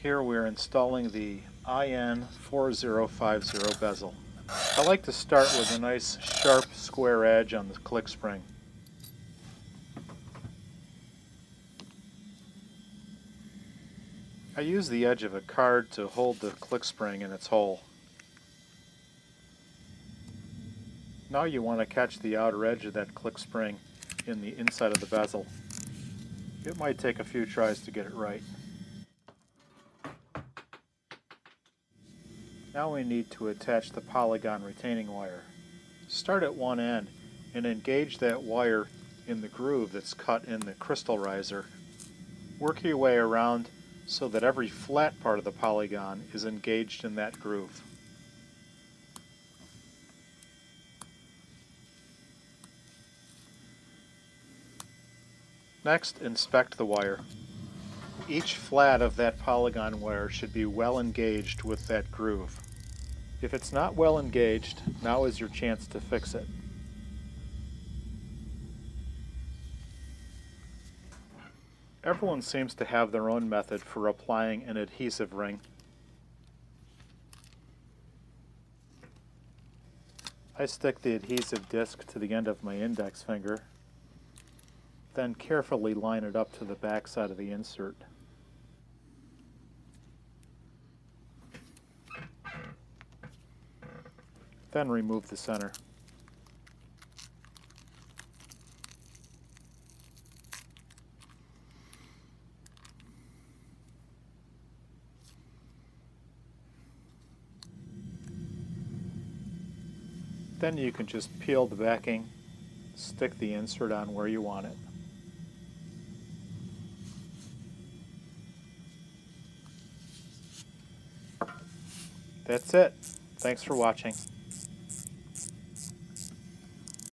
Here we're installing the IN4050 bezel. I like to start with a nice sharp square edge on the click spring. I use the edge of a card to hold the click spring in its hole. Now you want to catch the outer edge of that click spring in the inside of the bezel. It might take a few tries to get it right. Now we need to attach the polygon retaining wire. Start at one end and engage that wire in the groove that's cut in the crystal riser. Work your way around so that every flat part of the polygon is engaged in that groove. Next, inspect the wire. Each flat of that polygon wire should be well engaged with that groove. If it's not well engaged, now is your chance to fix it. Everyone seems to have their own method for applying an adhesive ring. I stick the adhesive disc to the end of my index finger, then carefully line it up to the back side of the insert. Then remove the center. Then you can just peel the backing, stick the insert on where you want it. That's it. Thanks for watching.